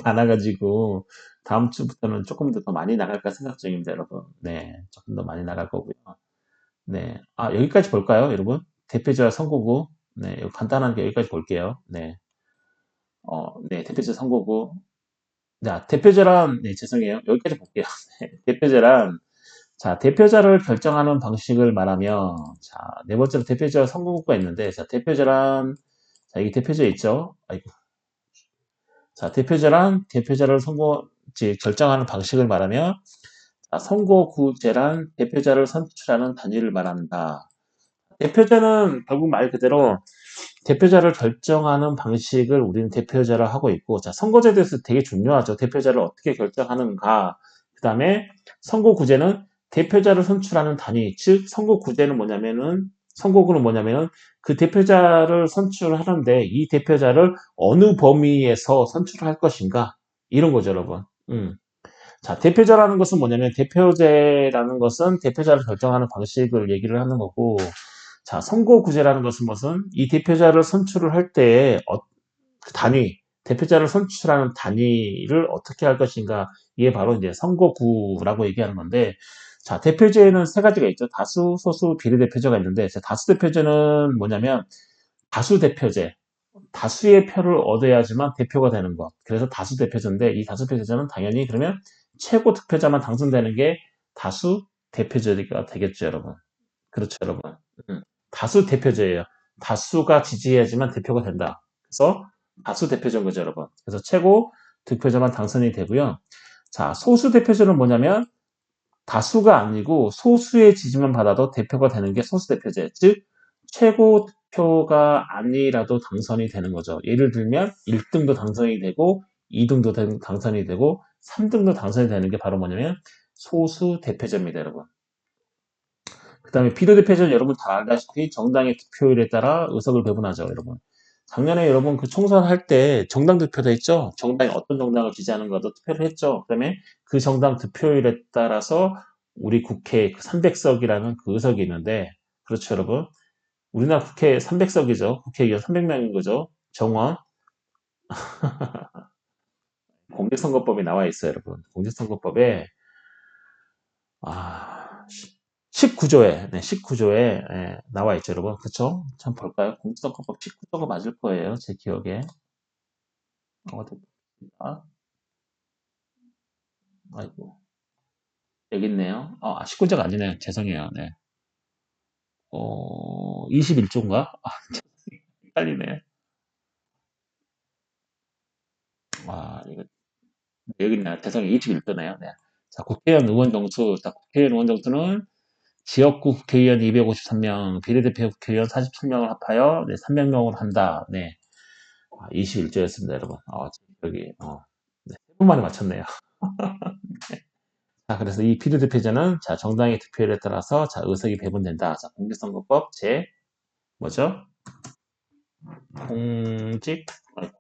많아가지고, 다음 주부터는 조금 더 많이 나갈까 생각 중입니다, 여러분. 네. 조금 더 많이 나갈 거고요. 네. 여기까지 볼까요, 여러분? 대표자 선거구. 네. 간단하게 여기까지 볼게요. 네. 네. 대표자 선거구. 자, 대표자란, 네, 죄송해요. 여기까지 볼게요. 대표자란, 자, 대표자를 결정하는 방식을 말하면, 자, 네 번째로 대표자 선거구가 있는데, 자, 대표자란, 자, 이게 대표자 있죠? 아이고. 자, 대표자란 대표자를 결정하는 방식을 말하면, 자, 선거구제란 대표자를 선출하는 단위를 말한다. 대표자는 결국 말 그대로 대표자를 결정하는 방식을 우리는 대표자를 하고 있고, 자, 선거제에 대해서 되게 중요하죠. 대표자를 어떻게 결정하는가. 그 다음에 선거구제는 대표자를 선출하는 단위, 즉, 선거구는 뭐냐면은 그 대표자를 선출하는데 이 대표자를 어느 범위에서 선출할 것인가. 이런 거죠, 여러분. 자, 대표자라는 것은 뭐냐면 대표제라는 것은 대표자를 결정하는 방식을 얘기를 하는 거고, 자, 선거구제라는 것은 무슨 이 대표자를 선출을 할 때에 그 단위, 대표자를 선출하는 단위를 어떻게 할 것인가, 이게 바로 이제 선거구라고 얘기하는 건데, 자, 대표제에는 세 가지가 있죠. 다수, 소수, 비례대표제가 있는데, 자, 다수 대표제는 뭐냐면 다수 대표제, 다수의 표를 얻어야지만 대표가 되는 것. 그래서 다수 대표제인데 이 다수 대표제는 당연히 그러면 최고 득표자만 당선되는 게 다수 대표제가 되겠죠, 여러분. 그렇죠, 여러분. 음. 다수 대표제예요. 다수가 지지해야지만 대표가 된다. 그래서 다수 대표제인 거죠, 여러분. 그래서 최고 득표자만 당선이 되고요. 자, 소수 대표제는 뭐냐면 다수가 아니고 소수의 지지만 받아도 대표가 되는 게 소수 대표제. 즉 최고 득표가 아니라도 당선이 되는 거죠. 예를 들면 1등도 당선이 되고 2등도 당선이 되고 3등도 당선이 되는 게 바로 뭐냐면 소수 대표제입니다, 여러분. 그 다음에 비례대표제는 여러분 다 알다시피 정당의 득표율에 따라 의석을 배분하죠, 여러분. 작년에 여러분 그 총선할 때 정당 득표도 했죠? 정당이 어떤 정당을 지지하는가도 투표를 했죠. 그다음에 그 정당 득표율에 따라서 우리 국회 300석이라는 그 의석이 있는데, 그렇죠, 여러분? 우리나라 국회 300석이죠. 국회의원 300명인 거죠. 정원. 공직선거법에 나와 있어요, 여러분. 공직선거법에, 아, 19조에, 네, 19조에 나와 있죠, 여러분. 그쵸? 참 볼까요? 공직선거법 19조가 맞을 거예요, 제 기억에. 어디, 아, 아이고. 여기 있네요. 19조가 아니네요. 죄송해요. 네. 21조인가? 헷갈리네. 이거, 여기 있네요. 죄송해요. 21조네요. 네. 자, 국회의원 의원 정수. 자, 국회의원 의원 정수는 지역구 국회의원 253명, 비례대표 국회의원 47명을 합하여 300명으로 한다. 네. 21조였습니다, 여러분. 여기, 네. 1분 만에 맞췄네요. 자, 그래서 이 비례대표제는 자, 정당의 득표율에 따라서 자, 의석이 배분된다. 자, 공직선거법 뭐죠? 공직,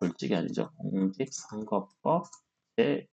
골직이 아니죠. 공직선거법 제